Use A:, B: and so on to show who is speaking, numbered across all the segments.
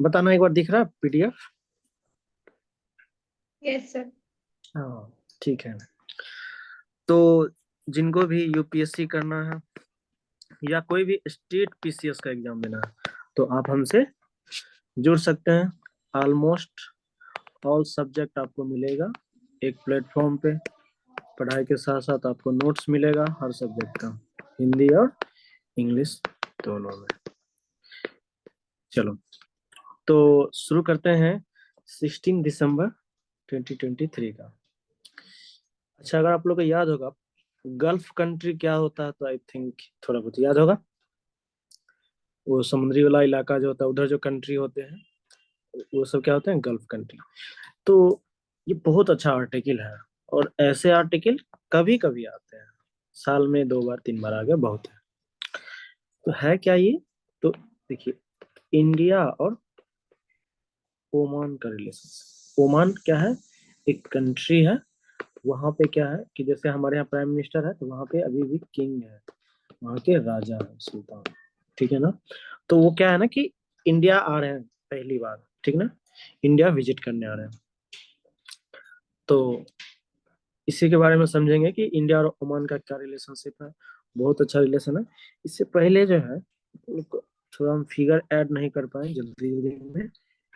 A: बताना एक बार, दिख रहा है पीडीएफ?
B: Yes sir.
A: हाँ ठीक है। तो जिनको भी यूपीएससी करना है या कोई भी स्टेट पीसीएस का एग्जाम देना है तो आप हमसे जुड़ सकते हैं। ऑलमोस्ट ऑल सब्जेक्ट आपको मिलेगा एक प्लेटफॉर्म पे। पढ़ाई के साथ साथ आपको नोट्स मिलेगा हर सब्जेक्ट का, हिंदी और इंग्लिश दोनों में। चलो तो शुरू करते हैं 16 दिसंबर 2023 का। अच्छा, अगर आप लोग को याद होगा गल्फ कंट्री क्या होता है तो आई थिंक थोड़ा बहुत याद होगा। वो समुद्री वाला इलाका जो होता है, उधर जो कंट्री होते हैं वो सब क्या होते हैं, गल्फ कंट्री। तो ये बहुत अच्छा आर्टिकल है, और ऐसे आर्टिकल कभी कभी आते हैं, साल में 2 बार 3 बार आ गए बहुत है। तो है क्या ये? तो देखिए, इंडिया और ओमान का रिलेशन। ओमान क्या है? एक कंट्री है। वहां पे क्या है कि जैसे हमारे यहाँ प्राइम मिनिस्टर है तो वहां पे अभी भी किंग है, वहां के राजा है, सुल्तान। ठीक है ना? तो वो क्या है ना कि इंडिया आ रहे हैं पहली बार, ठीक ना, इंडिया विजिट करने आ रहे हैं। तो इसी के बारे में समझेंगे कि इंडिया और ओमान का क्या रिलेशनशिप है। बहुत अच्छा रिलेशन है। इससे पहले जो है थोड़ा हम फिगर ऐड नहीं कर पाए जल्दी जल्दी में।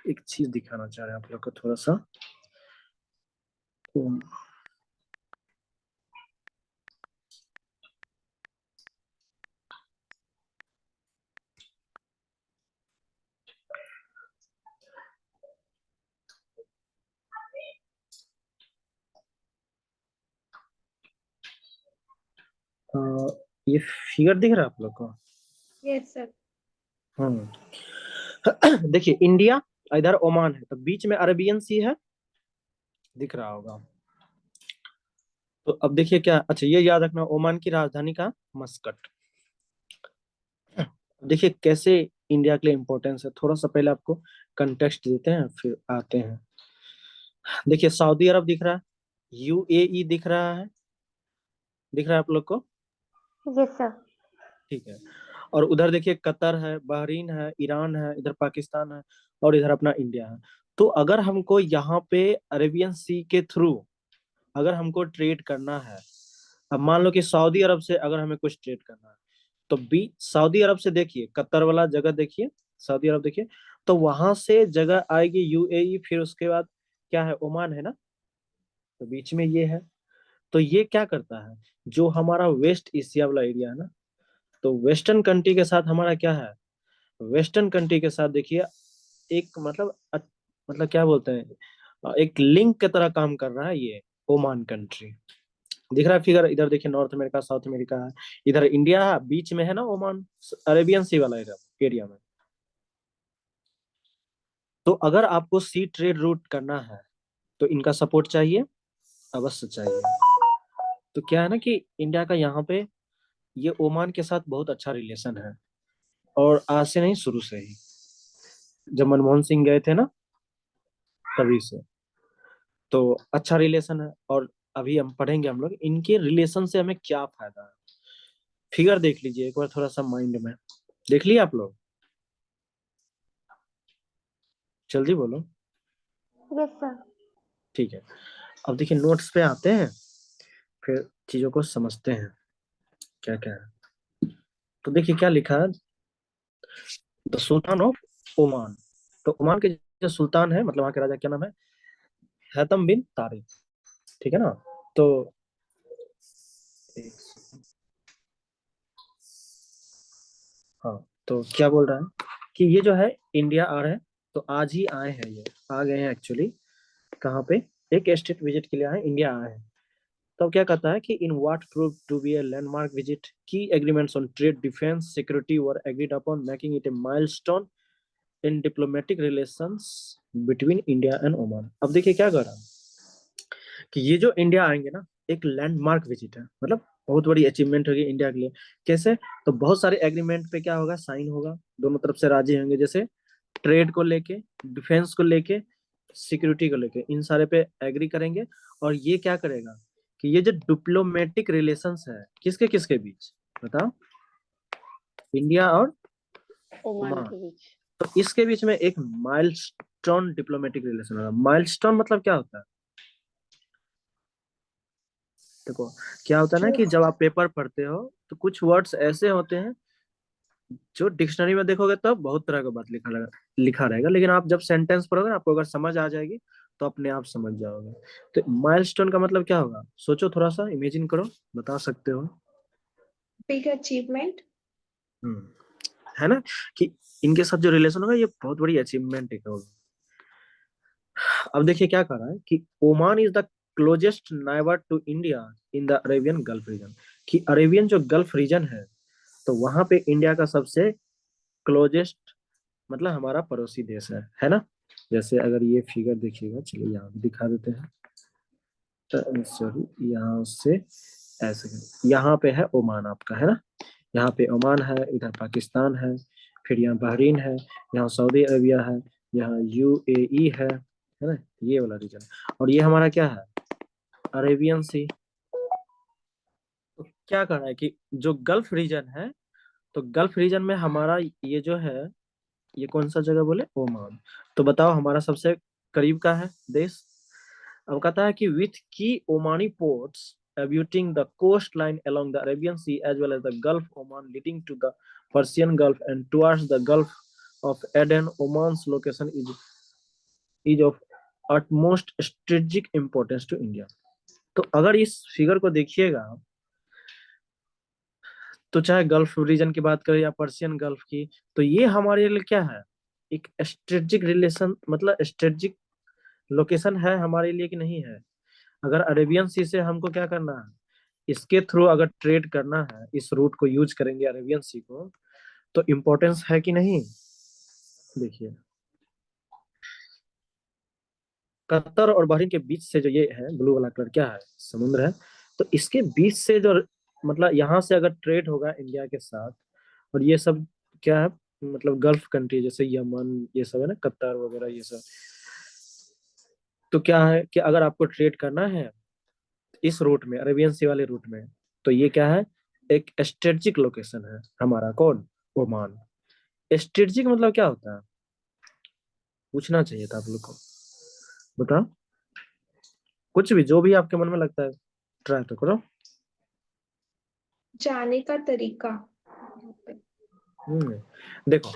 A: एक चीज दिखाना चाह रहे हैं आप लोग को थोड़ा सा। अ, ये फिगर दिख रहा है आप लोग को?
B: Yes sir.
A: हम्म। देखिए, इंडिया इधर ओमान है तो बीच में अरेबियन सी है, दिख रहा होगा। तो अब देखिए क्या, अच्छा ये याद रखना, ओमान की राजधानी का मस्कट। देखिए कैसे इंडिया के लिए इम्पोर्टेंस है। थोड़ा सा पहले आपको कंटेक्स्ट देते हैं फिर आते हैं। देखिए सऊदी अरब दिख रहा है, यूएई दिख रहा है, दिख रहा है आप लोग को?
B: Yes sir.
A: ठीक है। और उधर देखिए कतर है, बहरीन है, ईरान है, इधर पाकिस्तान है, और इधर अपना इंडिया है। तो अगर हमको यहाँ पे अरेबियन सी के थ्रू अगर हमको ट्रेड करना है, अब मान लो कि सऊदी अरब से अगर हमें कुछ ट्रेड करना है तो बी सऊदी अरब से देखिए, कतर वाला जगह देखिए, सऊदी अरब देखिए, तो वहां से जगह आएगी यूएई, फिर उसके बाद क्या है, ओमान है ना, तो बीच में ये है। तो ये क्या करता है, जो हमारा वेस्ट एशिया वाला एरिया है ना, तो वेस्टर्न कंट्री के साथ हमारा क्या है, वेस्टर्न कंट्री के साथ देखिए एक मतलब मतलब क्या बोलते हैं, एक लिंक की तरह काम कर रहा है ये ओमान कंट्री। दिख रहा है फिगर? इधर देखिए नॉर्थ अमेरिका, साउथ अमेरिका है, इधर इंडिया है, बीच में है ना ओमान, अरेबियन सी वाला एरिया में। तो अगर आपको सी ट्रेड रूट करना है तो इनका सपोर्ट चाहिए, अवश्य चाहिए। तो क्या है ना कि इंडिया का यहाँ पे ये ओमान के साथ बहुत अच्छा रिलेशन है, और आज से नहीं, शुरू से ही, जब मनमोहन सिंह गए थे ना तभी से। तो अच्छा रिलेशन है, और अभी हम पढ़ेंगे हम लोग इनके रिलेशन से हमें क्या फायदा है। फिगर देख लीजिए एक बार थोड़ा सा माइंड में, देख लिया आप लोग? जल्दी बोलो।
B: Yes sir.
A: ठीक है, अब देखिए नोट्स पे आते हैं, फिर चीजों को समझते हैं क्या क्या है। तो देखिए क्या लिखा है, द सुल्तान ऑफ ओमान। तो ओमान के जो सुल्तान है, मतलब वहाँ के राजा, क्या नाम है, हैतम बिन तारिक। ठीक है ना? तो हाँ, तो क्या बोल रहा है कि ये जो है इंडिया आ रहे हैं, तो आज ही आए हैं, ये आ गए हैं एक्चुअली। कहाँ पे? एक स्टेट विजिट के लिए आए, इंडिया आए हैं। तो क्या कहता है कि in what prove to be a landmark visit key agreements on trade, defence, security were agreed upon, making it a milestone in diplomatic relations between India and Oman. अब देखिए क्या कर रहा है कि ये जो इंडिया आएंगे ना, एक लैंडमार्क विजिट है, मतलब बहुत बड़ी अचीवमेंट होगी इंडिया के लिए। कैसे? तो बहुत सारे एग्रीमेंट पे क्या होगा, साइन होगा, दोनों तरफ से राजी होंगे, जैसे ट्रेड को लेके, डिफेंस को लेके, सिक्योरिटी को लेके, इन सारे पे एग्री करेंगे। और ये क्या करेगा कि ये जो डिप्लोमेटिक रिलेशंस है किसके किसके बीच, बताओ, इंडिया और
B: ओमान
A: ओमान,
B: के बीच।
A: तो इसके बीच में एक माइलस्टोन डिप्लोमेटिक रिलेशन होगा। माइलस्टोन मतलब क्या होता है? देखो, क्या होता है ना
B: Yes,
A: कि जब आप पेपर पढ़ते हो तो कुछ वर्ड्स ऐसे होते हैं जो डिक्शनरी में देखोगे तो बहुत तरह का बात लिखा रहेगा, लेकिन आप जब सेंटेंस पढ़ोगे ना, आपको अगर समझ आ जाएगी तो अपने आप समझ जाओगे। तो माइलस्टोन का मतलब क्या होगा? सोचो, थोड़ा सा इमेजिन करो, बता सकते हो।
B: big achievement.
A: है ना, कि इनके साथ जो रिलेशन होगा ये बहुत बड़ी अचीवमेंट होगा। अब देखिए क्या कर रहा है कि Oman is the closest neighbour to India in the Arabian Gulf region. कि अरेबियन जो गल्फ रीजन है, तो वहां पे इंडिया का सबसे क्लोजेस्ट मतलब हमारा पड़ोसी देश है ना। जैसे अगर ये फिगर देखिएगा, चलिए यहाँ भी दिखा देते हैं। सॉरी, यहाँ से ऐसे यहाँ पे है ओमान आपका, है ना। यहाँ पे ओमान है, इधर पाकिस्तान है, फिर यहाँ बहरीन है, यहाँ सऊदी अरबिया है, यहाँ यूएई है ना, ये वाला रीजन। और ये हमारा क्या है? अरेबियन सी। तो क्या कर रहा है कि जो गल्फ रीजन है, तो गल्फ रीजन में हमारा ये जो है, ये कौन सा जगह बोले? ओमान। तो बताओ हमारा सबसे करीब का है देश। अब कहता है कि विथ की Omani ports abutting the coastline along the Arabian Sea as well as the Gulf Oman leading to the Persian Gulf and towards the Gulf of Aden, Oman's location is of utmost strategic importance to India। तो अगर इस figure को देखिएगा, तो चाहे gulf reason की बात करें या पर्शियन गल्फ की, तो ये हमारे लिए क्या है? एक स्ट्रेटेजिक रिलेशन, मतलब स्ट्रेटेजिक लोकेशन है हमारे लिए कि नहीं है? अगर अरेबियन सी से हमको क्या करना है, इसके थ्रू अगर ट्रेड करना है, इस रूट को यूज करेंगे अरेबियन सी को, तो इम्पोर्टेंस है कि नहीं? देखिए, कतर और बहरीन के बीच से जो ये है ब्लू वाला कलर, क्या है? समुद्र है। तो इसके बीच से जो, मतलब यहाँ से अगर ट्रेड होगा इंडिया के साथ, और ये सब क्या है, मतलब गल्फ कंट्री जैसे यमन, ये सब है ना, कतर वगैरह ये सब। तो क्या है कि अगर आपको ट्रेड करना है इस रूट में, अरेबियन सी वाले रूट में, तो ये क्या है? एक स्ट्रेटेजिक लोकेशन है हमारा। कौन? ओमान। स्ट्रेटेजिक मतलब क्या होता है? पूछना चाहिए था आप लोग को। बताओ, कुछ भी, जो भी आपके मन में लगता है ट्राई तो करो।
B: जाने का तरीका।
A: देखो,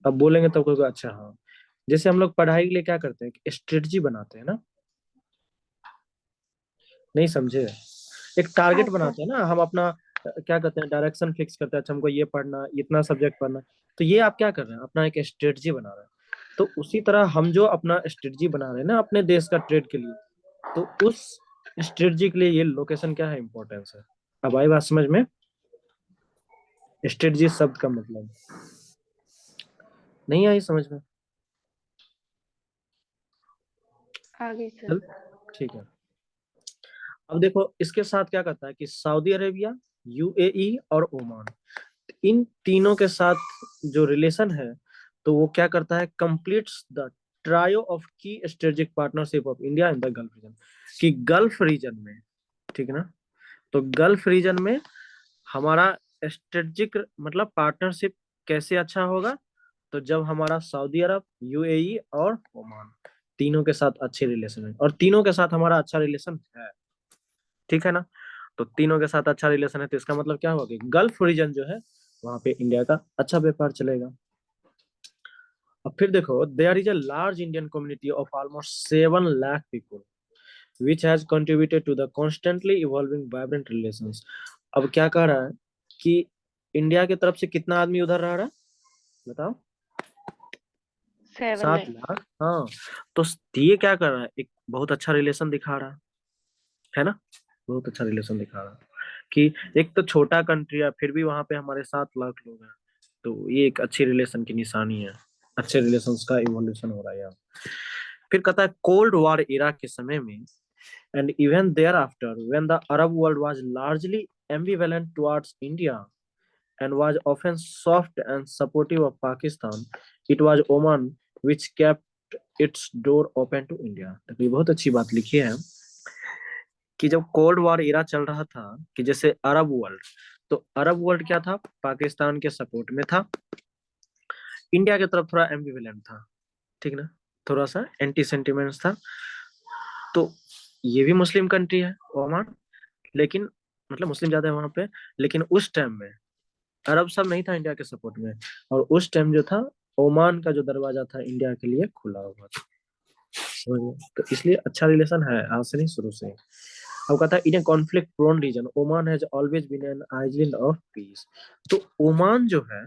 A: अब बोलेंगे तो कोई कोई, अच्छा हाँ, जैसे हम लोग पढ़ाई के लिए क्या करते हैं कि स्ट्रेटजी बनाते हैं ना। नहीं समझे? एक टारगेट
B: अच्छा।
A: बनाते हैं ना हम अपना, क्या कहते हैं, डायरेक्शन फिक्स करते हैं। अच्छा, हमको ये पढ़ना, इतना सब्जेक्ट पढ़ना। तो ये आप क्या कर रहे हैं? अपना एक स्ट्रेटजी बना रहे हैं। तो उसी तरह हम जो अपना स्ट्रेटजी बना रहे हैं ना अपने देश का ट्रेड के लिए, तो उस स्ट्रेटजी के लिए ये लोकेशन क्या है, इंपॉर्टेंस है। अब आई बात समझ में? स्ट्रेटजी शब्द का मतलब नहीं आई समझ में?
B: आगे सर।
A: चल, ठीक है। अब देखो इसके साथ क्या करता है कि सऊदी अरेबिया, यूएई और ओमान, इन तीनों के साथ जो रिलेशन है, तो वो क्या करता है? Completes the trio of key strategic partnership of India in the Gulf region. कि गल्फ रीजन में, ठीक है ना, तो गल्फ रीजन में हमारा स्ट्रेटेजिक मतलब पार्टनरशिप कैसे अच्छा होगा? तो जब हमारा सऊदी अरब, यूएई और ओमान तीनों के साथ अच्छे रिलेशन है, और तीनों के साथ हमारा अच्छा रिलेशन है, ठीक है ना। तो तीनों के साथ अच्छा रिलेशन है, तो इसका मतलब क्या होगा कि गल्फ रीजन जो है वहां पे इंडिया का अच्छा व्यापार चलेगा। अब फिर देखो, there is a large Indian community of almost 7 lakh people which has contributed to the constantly evolving vibrant relations. अब क्या कह रहा है कि इंडिया की तरफ से कितना आदमी उधर रह रहा है? बताओ।
B: 7 लाख।
A: 7 लाख, हाँ। तो ये क्या कर रहा है? एक बहुत अच्छा रिलेशन दिखा रहा है ना, बहुत अच्छा रिलेशन दिखा रहा है कि एक तो छोटा कंट्री है, फिर भी वहां पे हमारे 7 लाख लोग हैं। तो ये एक अच्छी रिलेशन की निशानी है, अच्छे रिलेशंस का इवोल्यूशन हो रहा है यहाँ। फिर कहता है कोल्ड वॉर इरा के समय में, and even thereafter when the Arab world was largely ambivalent towards India and was often soft and supportive of Pakistan, it was Oman which kept its door open to India। तो ये बहुत अच्छी बात लिखी है कि जब कोल्ड वॉर इरा चल रहा था, कि जैसे अरब वर्ल्ड, तो अरब वर्ल्ड क्या था? पाकिस्तान के सपोर्ट में था। इंडिया की तरफ थोड़ा एम्बिवेलेंट था, ठीक ना, थोड़ा सा एंटी सेंटिमेंट्स था। तो ये भी मुस्लिम कंट्री है ओमान, लेकिन मतलब मुस्लिम ज्यादा है वहां पे, लेकिन उस टाइम में अरब सब नहीं था इंडिया के सपोर्ट में, और उस टाइम जो था ओमान का जो दरवाजा था इंडिया के लिए खुला हुआ था, समझ गए? तो इसलिए अच्छा रिलेशन है आज से नहीं, शुरू से ही। अब कहता है in a conflict prone region Oman has always been an island of peace. तो ओमान जो है,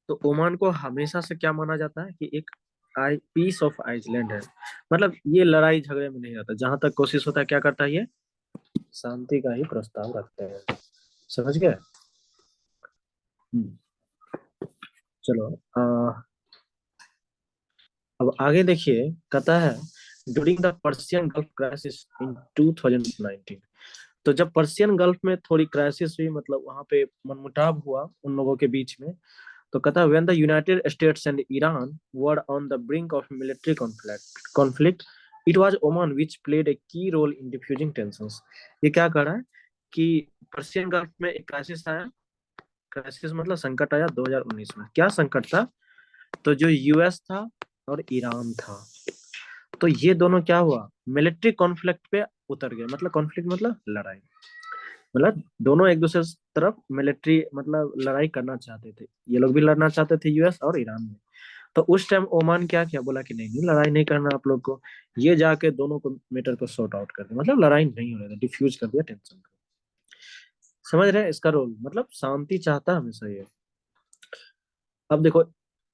A: तो ओमान को हमेशा से क्या माना जाता है कि एक आई पीस ऑफ आइसलैंड है, मतलब ये लड़ाई झगड़े में नहीं आता, जहां तक कोशिश होता है क्या करता है ये, शांति का ही प्रस्ताव रखते हैं, समझ गए? हम्म, चलो अब आगे देखिए, कहता है during the Persian gulf crisis in 2019। तो जब पर्सियन गल्फ में थोड़ी क्राइसिस हुई, मतलब वहां पे मनमुटाव हुआ उन लोगों के बीच में, तो कहता है when the United States and Iran were on the brink of military conflict it was Oman which played a key role in diffusing tensions. ये क्या कर रहा है कि पर्सियन गल्फ में एक क्राइसिस आया, क्राइसिस मतलब संकट आया 2019 में। क्या संकट था? तो जो यूएस था और ईरान था, तो ये दोनों क्या हुआ, मिलिट्री कॉन्फ्लिक्ट पे उतर गए। मतलब कॉन्फ्लिक्ट मतलब लड़ाई, मतलब दोनों एक दूसरे तरफ मिलिट्री मतलब लड़ाई करना चाहते थे, ये लोग भी लड़ना चाहते थे यूएस और ईरान में। तो उस टाइम ओमान क्या किया, बोला कि नहीं नहीं लड़ाई नहीं करना आप लोग को, ये जाके दोनों को मैटर को सॉर्ट आउट कर दिया, मतलब लड़ाई नहीं हो रहा था, डिफ्यूज कर दिया टेंशन को। समझ रहे हैं इसका रोल, मतलब शांति चाहता हमेशा ये। अब देखो,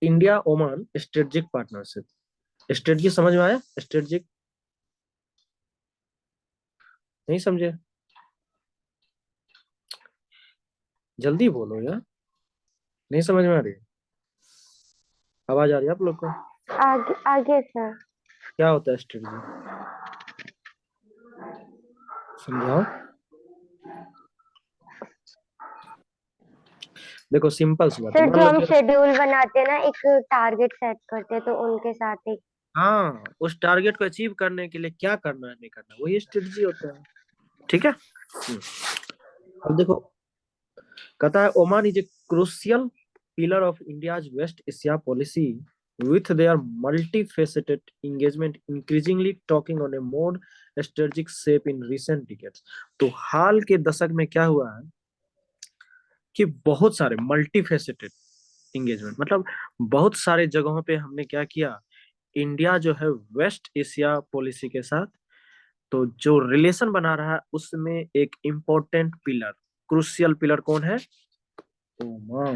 A: India Oman strategic partnership, strategy समझ में आया? स्ट्रेटजिक नहीं समझे? जल्दी बोलो यार, नहीं समझ में आ रही? आवाज आ रही है आप लोग को?
C: आगे आगे सर।
A: क्या होता है स्ट्रेटजी, समझाओ। देखो सिंपल सी बात है,
C: सर
A: मान
C: जो
A: लो
C: हम
A: कि
C: शेड्यूल बनाते हैं ना, एक टारगेट सेट करते हैं तो उनके साथ एक।
A: हाँ, उस टारगेट को अचीव करने के लिए क्या करना है नहीं करना, वही स्ट्रेटजी होता है, ठीक है। अब देखो, कहता है Oman is a crucial pillar of India's West Asia policy with their multifaceted engagement increasingly talking on a more strategic shape in recent decades। तो हाल के दशक में क्या हुआ है कि बहुत सारे मल्टीफेसेटेड इंगेजमेंट, मतलब बहुत सारे जगहों पे हमने क्या किया, इंडिया जो है वेस्ट एशिया पॉलिसी के साथ, तो जो रिलेशन बना रहा है उसमें एक इम्पोर्टेंट पिलर, क्रूशियल पिलर कौन है? ओमान,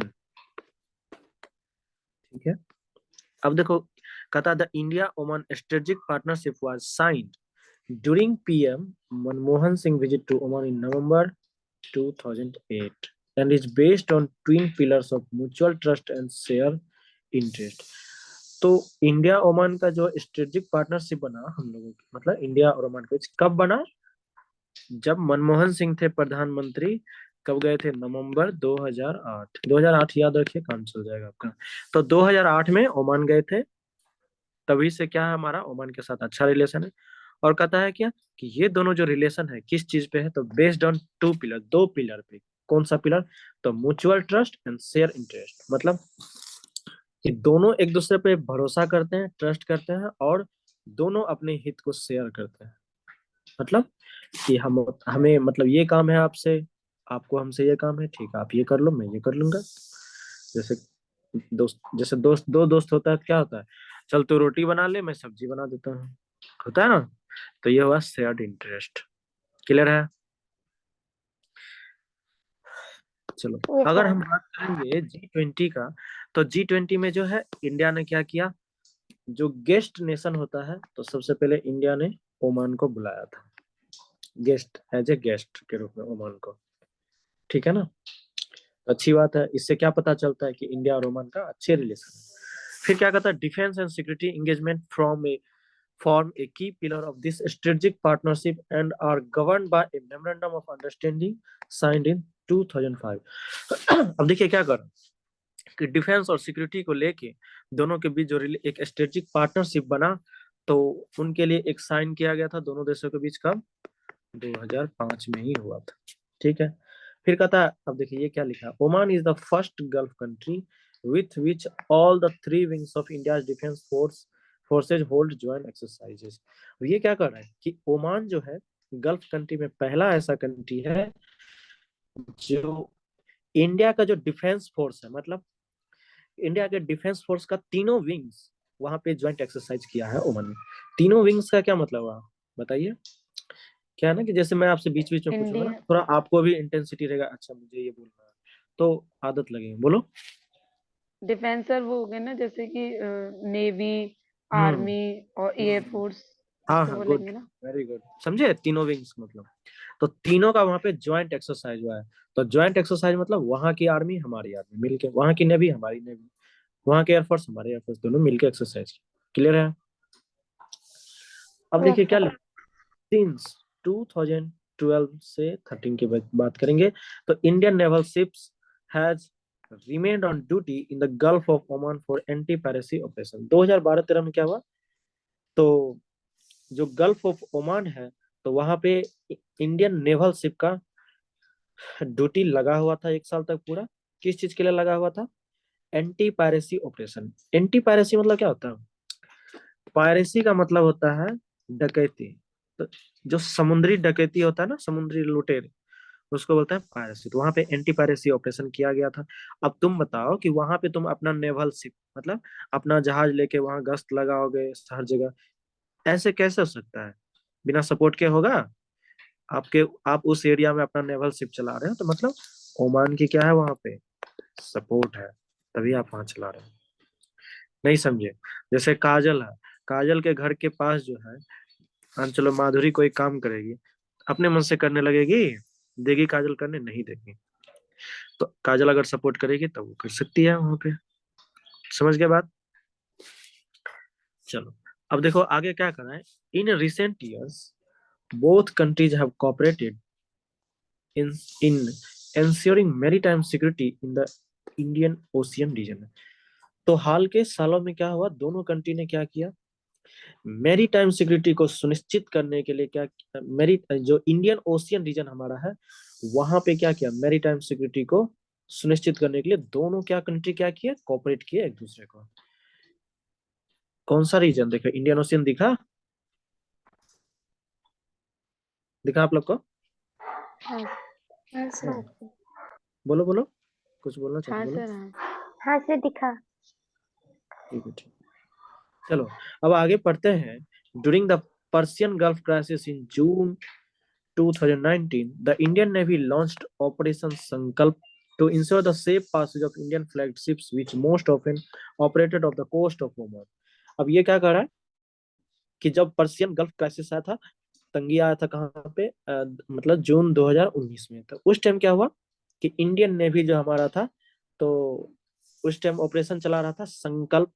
A: ठीक है। अब देखो, कहता the India Oman strategic partnership was signed during PM Manmohan Singh visit to Oman in November 2008 and is based on twin pillars of mutual trust and share interest। तो India Oman का जो स्ट्रेटेजिक पार्टनरशिप बना हम लोगों की, मतलब इंडिया और Oman के बीच, कब बना? जब मनमोहन सिंह थे प्रधानमंत्री। कब गए थे? नवंबर 2008, 2008 याद रखिए, काम चल जाएगा आपका। तो 2008 में ओमान गए थे, तभी से क्या है, हमारा ओमान के साथ अच्छा रिलेशन है। और कहता है क्या कि ये दोनों जो रिलेशन है किस चीज पे है, तो बेस्ड ऑन टू पिलर, दो पिलर पे। कौन सा पिलर? तो mutual trust and share interest, मतलब कि दोनों एक दूसरे पे भरोसा करते हैं, ट्रस्ट करते हैं, और दोनों अपने हित को शेयर करते हैं। मतलब कि हम हमें मतलब ये काम है आपसे, आपको हमसे ये काम है, ठीक है आप ये कर लो, मैं ये कर लूंगा। जैसे जैसे दो दोस्त होता है तो क्या होता है, चल तू रोटी बना ले, मैं सब्जी बना देता हूँ, होता है ना। तो ये हुआ शेयर्ड इंटरेस्ट, क्लियर है? चलो,
C: ये
A: अगर
C: सर।
A: हम बात करेंगे G20 का, तो G20 में जो है इंडिया ने क्या किया, जो गेस्ट नेशन होता है, तो सबसे पहले इंडिया ने ओमान को बुलाया था, गेस्ट, एज ए गेस्ट के रूप में ओमान को, ठीक है ना। अच्छी बात है, इससे क्या पता चलता है कि इंडिया और ओमान का अच्छे रिलेशन है। फिर क्या कहता है, defence and security engagement from A form a key pillar of this strategic partnership and are governed by a memorandum of understanding signed in 2005। अब देखिए क्या कर कि डिफेंस और सिक्योरिटी को लेके दोनों के बीच जो एक स्ट्रेटेजिक पार्टनरशिप बना, तो उनके लिए एक साइन किया गया था दोनों देशों के बीच, कब? 2005 में ही हुआ था, ठीक है। फिर कहता है, अब देखिए ये क्या लिखा, Oman is the first gulf country with which all the three wings of India's defense forces hold joint exercises। और ये क्या कर रहा है कि ओमान जो है गल्फ कंट्री में पहला ऐसा कंट्री है जो इंडिया का जो डिफेंस फोर्स है, मतलब इंडिया के डिफेंस फोर्स का तीनों विंग्स वहां पे ज्वाइंट एक्सरसाइज किया है ओमान में। तीनों विंग्स का क्या मतलब हुआ बताइए। क्या है ना कि जैसे मैं आपसे बीच बीच में पूछूंगा ना,
B: इंडिया
A: थोड़ा आपको भी इंटेंसिटी रहेगा, अच्छा मुझे ये बोलना है, तो आदत लगेगी। बोलो।
B: डिफेंसर वो हो गए ना, जैसे कि नेवी,
A: हम्म
B: आर्मी और एयरफोर्स,
A: हाँ
B: इसको
A: हाँ, गुड,
B: बोलेंगे ना।
A: वेरी गुड, समझे तीनों विंग्स मतलब। तो तीनों का वहां पे ज्वाइंट एक्सरसाइज हुआ है। तो ज्वाइंट एक्सरसाइज मतलब वहां की आर्मी हमारी आर्मी मिलके, वहां की नेवी हमारी नेवी, वहां के एयरफोर्स हमारे एयरफोर्स, दोनों मिलके एक्सरसाइज। क्लियर है। अब
C: यस
A: देखिए क्या
C: सर।
A: लिखा, सिंस 2012 से 13 की बात करेंगे। तो Indian naval ships has remained on duty in the Gulf of Oman for anti-piracy operation। 2012-13 में क्या हुआ, तो जो गल्फ ऑफ ओमान है तो वहां पे इंडियन नेवल शिप का ड्यूटी लगा हुआ था 1 साल तक पूरा। किस चीज के लिए लगा हुआ था, anti piracy operation. Anti piracy मतलब क्या होता है, पायरेसी का मतलब होता है डकैती। तो जो समुद्री डकैती होता है ना, समुद्री लुटेरे, उसको बोलते हैं पायरेसी। तो वहां पे एंटी पायरेसी ऑपरेशन किया गया था। अब तुम बताओ कि वहां पे तुम अपना नेवल शिप मतलब अपना जहाज लेके वहां गश्त लगाओगे हर जगह, ऐसे कैसे हो सकता है, बिना सपोर्ट के होगा। आपके आप उस एरिया में अपना नेवल शिप चला रहे हो तो मतलब ओमान की क्या है वहां पे, सपोर्ट है, तभी आप वहां चला रहे हो। नहीं समझे। जैसे काजल है, काजल के घर के पास जो है, हाँ चलो माधुरी कोई काम करेगी, अपने मन से करने लगेगी, देगी काजल करने, नहीं देगी। तो काजल अगर सपोर्ट करेगी तब वो कर सकती है वहां पे। समझ गए बात। चलो अब देखो आगे क्या करना है। In recent years both countries have cooperated in ensuring maritime security in the Indian Ocean region. तो हाल के सालों में क्या हुआ, दोनों कंट्री ने क्या किया, मैरीटाइम सिक्योरिटी को सुनिश्चित करने के लिए क्या, मेरी जो इंडियन ओशियन रीजन हमारा है वहां पे क्या किया, मैरीटाइम सिक्योरिटी को सुनिश्चित करने के लिए दोनों क्या कंट्री क्या किया, कोऑपरेट किए एक दूसरे को। कौन सा रीजन देखो, इंडियन ओशियन दिखा, दिखा आप लोग को।
C: हाँ।
B: हाँ
A: हाँ,
B: सर।
A: बोलो बोलो, कुछ बोलना चाहते
B: हाँ
A: बोलो।
B: सर। हाँ।
C: हाँ सर दिखा।
A: ठीक है ठीक। चलो अब आगे पढ़ते हैं। During the Persian gulf crisis in June 2019, the Indian Navy launched Operation Sankalp to ensure the safe passage of Indian flagged ships, which most often operated off the coast of Oman। अब ये क्या कर रहा है कि जब Persian gulf crisis आया था, तंगी आया था कहाँ पे, मतलब जून 2019 में, तो उस टाइम क्या हुआ कि इंडियन नेवी जो हमारा था, तो उस टाइम ऑपरेशन चला रहा था संकल्प।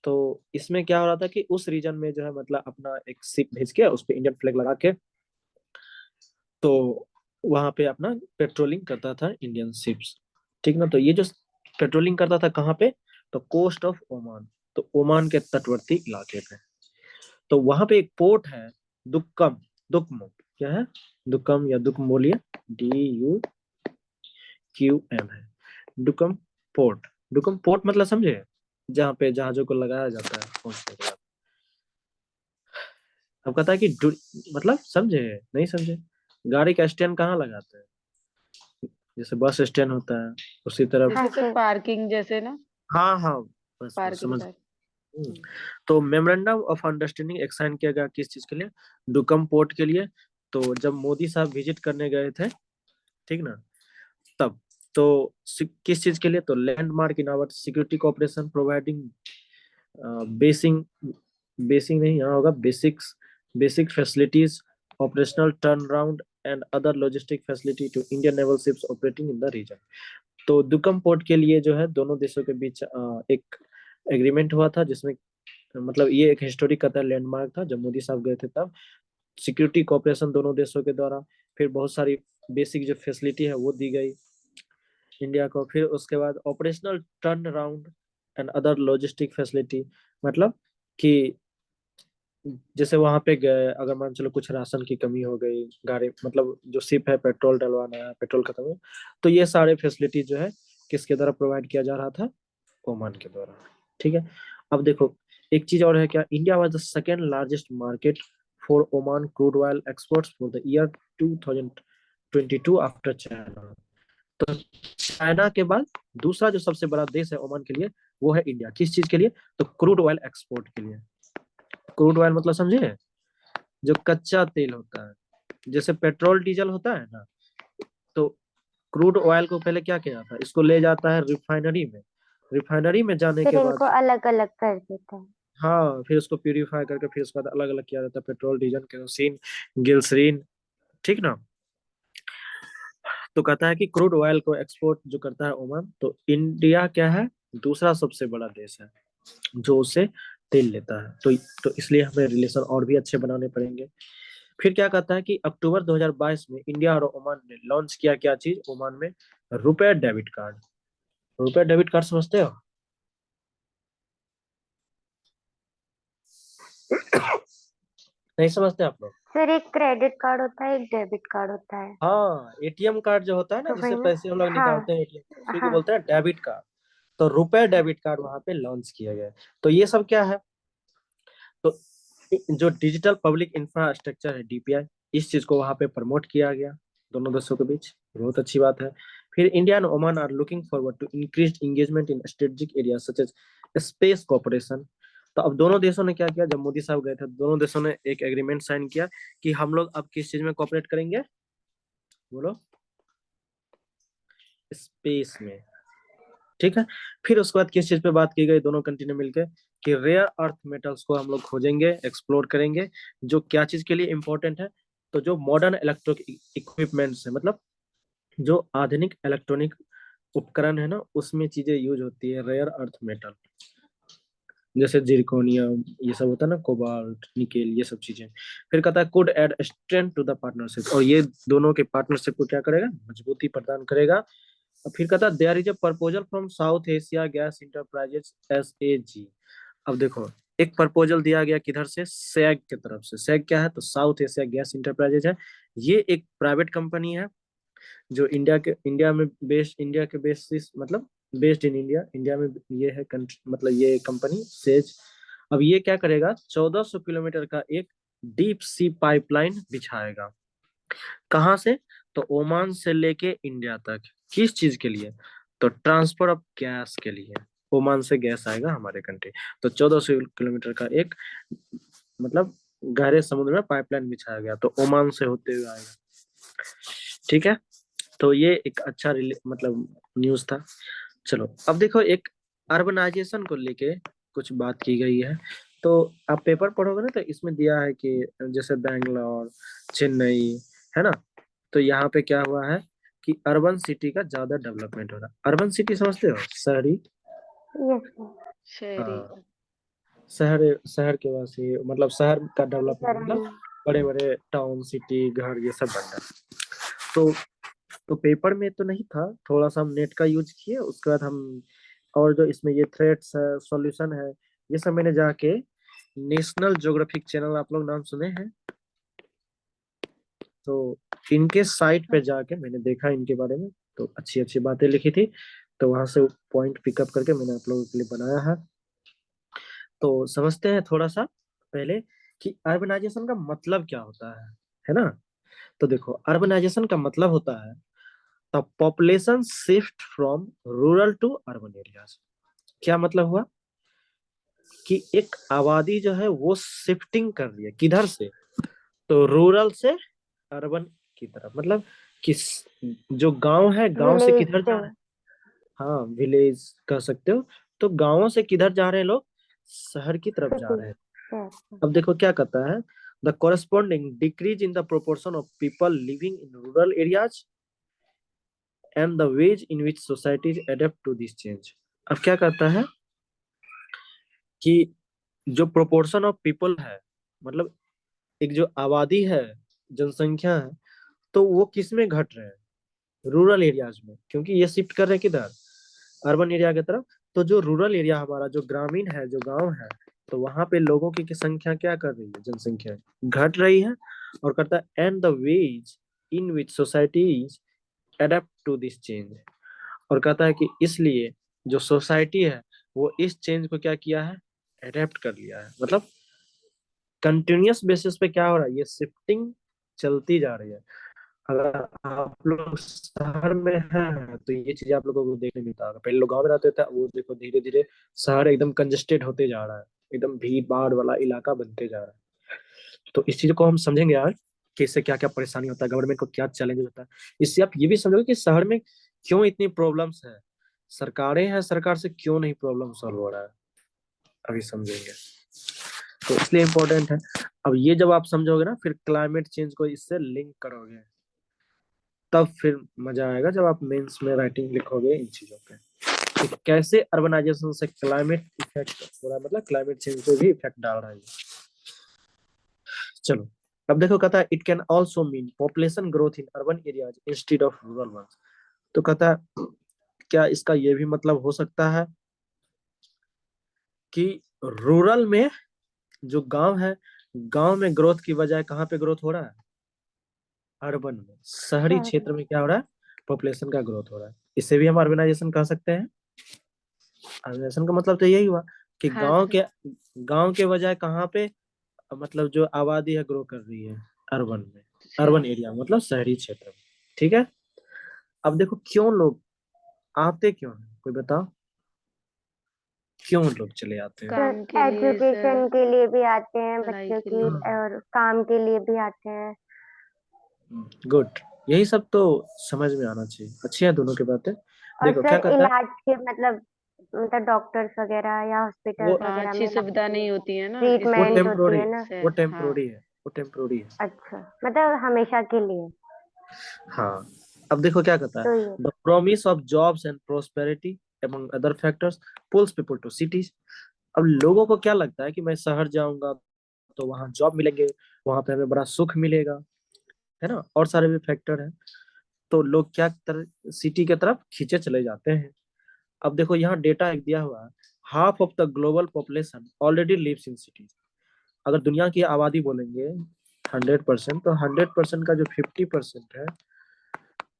A: तो इसमें क्या हो रहा था कि उस रीजन में जो है मतलब अपना एक शिप भेज के उस पे इंडियन फ्लैग लगा के, तो वहां पे अपना पेट्रोलिंग करता था इंडियन शिप्स। ठीक ना। तो ये जो पेट्रोलिंग करता था कहाँ पे, तो कोस्ट ऑफ ओमान, तो ओमान के तटवर्ती इलाके पे। तो वहां पे एक पोर्ट है, दुक्कम, दुक्म, क्या है, दुक्कम या दुक्म बोलिए, DUQM है, दुक्कम पोर्ट। दुक्कम पोर्ट मतलब समझे, जहाँ पे जहाजों को लगाया जाता है पहुंचने के बाद। अब कहता है कि मतलब समझे, नहीं समझे, गाड़ी का स्टैंड कहाँ लगाते हैं, जैसे बस स्टैंड होता है उसी तरह।
C: हाँ
B: जैसे सर
C: सर।
B: पार्किंग जैसे ना,
A: हाँ हाँ, बस बस
B: पार्किंग
A: समझ।
B: टाइप।
A: तो मेमोरेंडम ऑफ अंडरस्टैंडिंग एक साइन किया गया किस चीज के लिए, डुकम पोर्ट के लिए। तो जब मोदी साहब विजिट करने गए थे, ठीक ना, तब तो किस चीज के लिए, तो landmark in our security cooperation providing basing, basing नहीं यहाँ होगा, basics, basic facilities, operational turn around and other logistic facility to Indian naval ships operating in the region. तो दुकम पोर्ट के लिए जो है दोनों देशों के बीच एक एग्रीमेंट हुआ था, जिसमें मतलब ये एक हिस्टोरिक का लैंडमार्क था, जब मोदी साहब गए थे तब सिक्योरिटी कोऑपरेशन दोनों देशों के द्वारा, फिर बहुत सारी बेसिक जो फैसिलिटी है वो दी गई इंडिया को। फिर उसके बाद operational turn around and other logistic facility, मतलब कि जैसे वहां पे गए, अगर मान चलो कुछ राशन की कमी हो गई, गाड़ी मतलब जो शिप है पेट्रोल डलवाना है, पेट्रोल खत्म है, तो ये सारे फैसिलिटी जो है किसके द्वारा प्रोवाइड किया जा रहा था, ओमान के द्वारा। ठीक है, अब देखो एक चीज और है क्या, India was the second largest market for Oman crude oil exports for the year 2022 after China. तो चाइना के बाद दूसरा जो सबसे बड़ा देश है ओमान के लिए वो है इंडिया। किस चीज के लिए? तो क्रूड ऑयल एक्सपोर्ट के लिए। क्रूड ऑयल मतलब समझे, जो कच्चा तेल होता है, जैसे पेट्रोल डीजल होता है ना, तो क्रूड ऑयल को पहले क्या किया जाता है, इसको ले जाता है रिफाइनरी में। रिफाइनरी में जाने
C: फिर
A: के बाद
C: इनको अलग अलग कर देता है।
A: हाँ, फिर उसको प्यूरिफाई करके फिर उसके बाद अलग अलग किया जाता है, पेट्रोल डीजल केरोसिन ग्लिसरीन। ठीक ना। तो कहता है कि क्रूड ऑयल को एक्सपोर्ट जो करता है ओमान, तो इंडिया क्या है, दूसरा सबसे बड़ा देश है जो उससे तेल लेता है। तो इसलिए हमें रिलेशन और भी अच्छे बनाने पड़ेंगे। फिर क्या कहता है कि अक्टूबर 2022 में इंडिया और ओमान ने लॉन्च किया क्या चीज ओमान में, रुपए डेबिट कार्ड। रुपए डेबिट कार्ड समझते हो? नहीं समझते आप लोग?
C: सर एक क्रेडिट कार्ड होता है, एक डेबिट कार्ड होता है।
A: हाँ, एटीएम कार्ड जो होता है ना,
C: तो
A: जिससे
C: वही ना।
A: पैसे हम लोग
C: हाँ
A: निकालते हैं एटीएम से, उसी को
C: हाँ
A: बोलते हैं डेबिट कार्ड। तो रुपए
C: हाँ।
A: डेबिट कार्ड वहां पे लॉन्च किया गया है। तो ये सब क्या है, तो जो डिजिटल पब्लिक इंफ्रास्ट्रक्चर है डीपीआई, इस चीज को वहां पे प्रमोट किया गया दोनों देशों के बीच। बहुत अच्छी बात है। फिर India and Oman are looking forward to increase engagement in strategic area such as space cooperation. तो अब दोनों देशों ने क्या किया, जब मोदी साहब गए थे दोनों देशों ने एक एग्रीमेंट साइन किया कि हम लोग अब किस चीज में कोऑपरेट करेंगे, बोलो, स्पेस में। ठीक है, फिर उसके बाद किस चीज पे बात की गई दोनों कंट्री ने मिलकर, कि रेयर अर्थ मेटल्स को हम लोग खोजेंगे, एक्सप्लोर करेंगे, जो क्या चीज के लिए इंपॉर्टेंट है, तो जो मॉडर्न इलेक्ट्रॉनिक इक्विपमेंट्स है, मतलब जो आधुनिक इलेक्ट्रॉनिक उपकरण है ना, उसमें चीजें यूज होती है रेयर अर्थ मेटल, जैसे जिरकोनियम, ये सब होता है ना, कोबाल्ट, निकेल, ये सब चीजें। फिर कहता है could add strength to the partnership, और ये दोनों के पार्टनरशिप को क्या करेगा, मजबूती प्रदान करेगा। और फिर कहता है there is a proposal from South Asia Gas Enterprises SAG। अब देखो एक प्रपोजल दिया गया किधर से, सैग की तरफ से। सैग क्या है, तो साउथ एशिया गैस इंटरप्राइजेज है। ये एक प्राइवेट कंपनी है जो इंडिया में बेस्ड, इंडिया के बेसिस मतलब बेस्ड इन इंडिया, इंडिया में ये है कंट्री, मतलब ये कंपनी सेज। अब ये क्या करेगा, 1400 किलोमीटर का एक डीप सी पाइपलाइन बिछाएगा। कहाँ से, तो ओमान से लेके इंडिया तक। किस चीज के लिए, तो ट्रांसफर ऑफ गैस के लिए। ओमान से गैस आएगा हमारे कंट्री, तो 1400 किलोमीटर का एक, मतलब गहरे समुद्र में पाइपलाइन बिछाया गया, तो ओमान से होते हुए आएगा। ठीक है, तो ये एक अच्छा मतलब न्यूज था। चलो अब देखो, एक अर्बनाइजेशन को लेके कुछ बात की गई है। तो आप पेपर पढ़ोगे ना, तो इसमें दिया है कि जैसे बैंगलोर, चेन्नई, है ना, तो यहाँ पे क्या हुआ है कि अर्बन सिटी का ज्यादा डेवलपमेंट हो रहा है। अर्बन सिटी समझते हो, शहरी।
C: Yes sir.
B: शहरी।
A: हाँ, शहर, शहर के वासी, मतलब शहर का डेवलपमेंट, मतलब
C: शहरीकरण।
A: बड़े बड़े टाउन, सिटी, घर, ये सब बन रहा है। तो पेपर में तो नहीं था, थोड़ा सा हम नेट का यूज किए, उसके बाद हम, और जो इसमें ये थ्रेट्स है, सॉल्यूशन है, ये सब मैंने जाके नेशनल ज्योग्राफिक चैनल, आप लोग नाम सुने हैं, तो इनके साइट पे जाके मैंने देखा इनके बारे में, तो अच्छी अच्छी बातें लिखी थी। तो वहां से पॉइंट पिकअप करके मैंने आप लोगों के लिए बनाया है। तो समझते हैं थोड़ा सा पहले कि अर्बनाइजेशन का मतलब क्या होता है ना। तो देखो अर्बनाइजेशन का मतलब होता है the population shift from rural to urban areas. क्या मतलब हुआ कि एक आबादी जो है वो शिफ्टिंग कर रही है, किधर से, तो रूरल से अर्बन की तरफ, मतलब किस, जो गांव है गांव से
C: विलेज
A: किधर
C: से।
A: जा रहे हैं, हाँ विलेज कह सकते हो। तो गांवों से किधर जा रहे हैं लोग, शहर की तरफ जा
C: सिटी।
A: रहे हैं।
C: यस।
A: अब देखो क्या कहता है, the corresponding decrease in the proportion of people living in rural areas and the ways in which societies adapt to this change। अब क्या कहता है कि जो प्रोपोर्शन ऑफ पीपल है, मतलब एक जो आबादी है, जनसंख्या है, तो वो किस में घट रहे हैं, रूरल एरियाज में, क्योंकि ये शिफ्ट कर रहे हैं किधर, अर्बन एरिया की तरफ। तो जो रूरल एरिया हमारा जो ग्रामीण है, जो गांव है, तो वहां पे लोगों की संख्या क्या कर रही है, जनसंख्या घट रही है। और कहता है and the ways in which societies adapt to this change. और कहता है कि इसलिए जो सोसाइटी है वो इस चेंज को क्या किया है, एडेप्ट कर लिया है। मतलब कंटिन्यूअस बेसिस पे क्या हो रहा है, ये शिफ्टिंग चलती जा रही है। अगर आप लोग शहर में हैं तो ये चीज आप लोगों को देखने मिलता होगा। पहले लोग गांव में रहते थे, वो देखो धीरे धीरे शहर एकदम कंजेस्टेड होते जा रहा है, एकदम भीड़ भाड़ वाला इलाका बनते जा रहा है। तो इस चीज को हम समझेंगे यार कि इससे क्या क्या परेशानी होता है, गवर्नमेंट को क्या चैलेंज होता है। इससे आप ये भी समझोगे कि शहर में क्यों इतनी प्रॉब्लम्स है, सरकारें हैं, सरकार से क्यों नहीं प्रॉब्लम सॉल्व हो रहा है, अभी समझेंगे। तो इसलिए इम्पोर्टेंट है। अब ये जब आप समझोगे ना, फिर क्लाइमेट चेंज को इससे लिंक करोगे, तब फिर मजा आएगा जब आप मेंस में राइटिंग लिखोगे इन चीजों पे कि कैसे अर्बनाइजेशन से क्लाइमेट इफेक्ट हो रहा है, मतलब क्लाइमेट चेंज पे भी इफेक्ट डाल रहा है ये। चलो अब देखो, कहता है it can also mean population growth in urban areas instead of rural ones. तो कहता है क्या इसका ये भी मतलब हो सकता है कि रूरल में जो गांव है, गांव में ग्रोथ की बजाय कहाँ पे ग्रोथ हो रहा है, अर्बन में, शहरी
C: शहर
A: क्षेत्र
C: में।
A: में क्या हो रहा है, पॉपुलेशन का ग्रोथ हो रहा है। इसे भी हम अर्बनाइजेशन कह सकते हैं। अर्बनाइजेशन का मतलब तो यही हुआ कि
B: हाँ सर।
A: गांव के बजाय कहाँ पे, मतलब जो आबादी है ग्रो कर रही है, अर्बन में,
B: अच्छा।
A: अर्बन एरिया मतलब शहरी क्षेत्र में। ठीक है। अब देखो क्यों लोग आते क्यों हैं, कोई बताओ क्यों लोग चले आते हैं।
B: काम के
C: सर
B: लिए सर,
C: एजुकेशन के लिए भी आते हैं
B: पढ़ाई
C: बच्चों
B: के
C: की,
B: लिए।
A: हाँ,
C: और काम के लिए भी आते हैं।
A: गुड, यही सब तो समझ में आना चाहिए। अच्छी है दोनों की बातें।
C: और
A: देखो क्या
C: सर
A: कहता है,
C: इलाज के मतलब डॉक्टर्स वगैरह या
A: वो
C: हॉस्पिटल्स
B: हाँ,
C: वगैरह
B: अच्छी
C: में
B: सुविधा
C: लाते हैं,
B: नहीं होती है ना
A: वो
B: इसलिए
C: ट्रीटमेंट होती
A: टेम्पोररी,
C: है ना।
A: वो
B: सर। हाँ।
A: टेम्पोररी है, वो टेम्पोररी है।
C: अच्छा, मतलब हमेशा के लिए।
A: हाँ। अब देखो क्या कहता है,
C: तो ये
A: the promise of jobs and prosperity among other factors pulls people to cities. अब लोगों को क्या लगता है कि मैं शहर जाऊंगा तो वहां जॉब मिलेंगे, वहां पे हमें बड़ा सुख मिलेगा, है ना, और सारे भी फैक्टर हैं। तो लोग क्या सिटी की तरफ खींचे चले जाते हैं। अब देखो यहाँ डेटा एक दिया हुआ है, half of the global population already lives in cities. अगर दुनिया की आबादी बोलेंगे 100%, तो 100% का जो 50% है,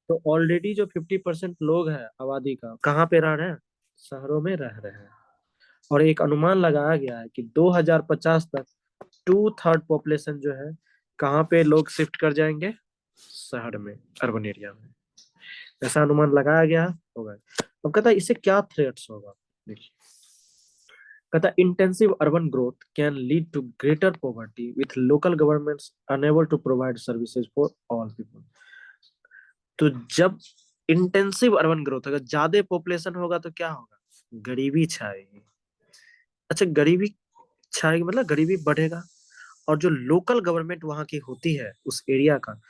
A: तो ऑलरेडी जो 50% लोग हैं आबादी का, कहाँ पे रह रहे हैं, शहरों में रह रहे हैं। और एक अनुमान लगाया गया है कि 2050 तक 2/3 पॉपुलेशन जो है, कहाँ पे लोग शिफ्ट कर जाएंगे, शहर में, अर्बन एरिया में। ऐसा अनुमान लगाया गया होगा। अब कहता है इससे क्या थ्रेट्स होगा, देखिए कहता है intensive urban growth can lead to greater poverty with local governments unable to provide services for all people. तो जब इंटेंसिव अर्बन ग्रोथ होगा, ज्यादा पॉपुलेशन होगा, तो क्या होगा, गरीबी छाएगी। अच्छा, गरीबी छाएगी मतलब गरीबी बढ़ेगा, और जो लोकल गवर्नमेंट वहां की होती है उस एरिया का,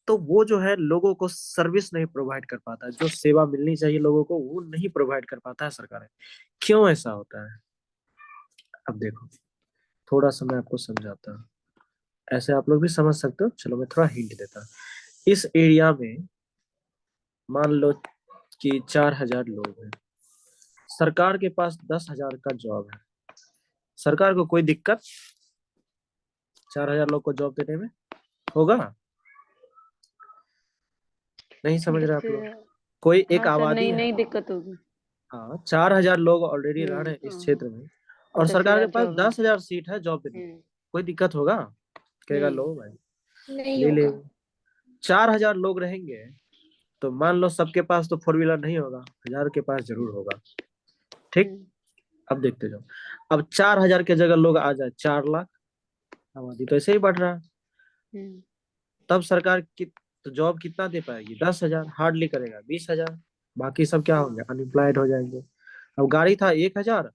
A: तो वो जो है लोगों को सर्विस नहीं प्रोवाइड कर पाता है, जो सेवा मिलनी चाहिए लोगों को वो नहीं प्रोवाइड कर पाता है सरकार। क्यों ऐसा होता है, अब देखो थोड़ा सा मैं आपको समझाता हूँ, ऐसे आप लोग भी समझ सकते हो। चलो मैं थोड़ा हिंट देता हूँ। इस एरिया में मान लो कि 4,000 लोग हैं, सरकार के पास 10,000 का जॉब है। सरकार को कोई दिक्कत 4,000 लोग को जॉब देने में होगा, नहीं समझ रहे आप
B: जैसे,
A: लोग। कोई एक
B: हाँ सर,
A: आबादी
B: नहीं
A: है,
B: नहीं दिक्कत होगी।
A: हाँ 4,000 लोग ऑलरेडी रह रहे हैं इस
B: हाँ।
A: क्षेत्र में,
B: और
A: और
B: दस
A: सरकार के
B: हजार
A: पास
B: जॉब है।
A: 10,000 सीट है जॉब देने की,
B: हम्म।
A: कोई दिक्कत होगा, कहेगा
B: नहीं।
A: लो भाई
B: नहीं
A: ले ले।
B: होगा।
A: 4,000 लोग रहेंगे, तो मान लो सबके पास तो 4 व्हीलर नहीं होगा, 1,000 के पास जरूर होगा। ठीक।
B: हम्म।
A: अब देखते जाओ, अब 4,000 के जगह लोग आ जाए 4 लाख, आबादी तो ऐसे ही बढ़ रहा है,
B: हम्म।
A: तब सरकार की तो जॉब कितना दे पाएगी, 10,000 हार्डली करेगा, 20,000। बाकी सब क्या होंगे, अनएम्प्लॉयड हो जाएंगे। अब गाड़ी था 1,000,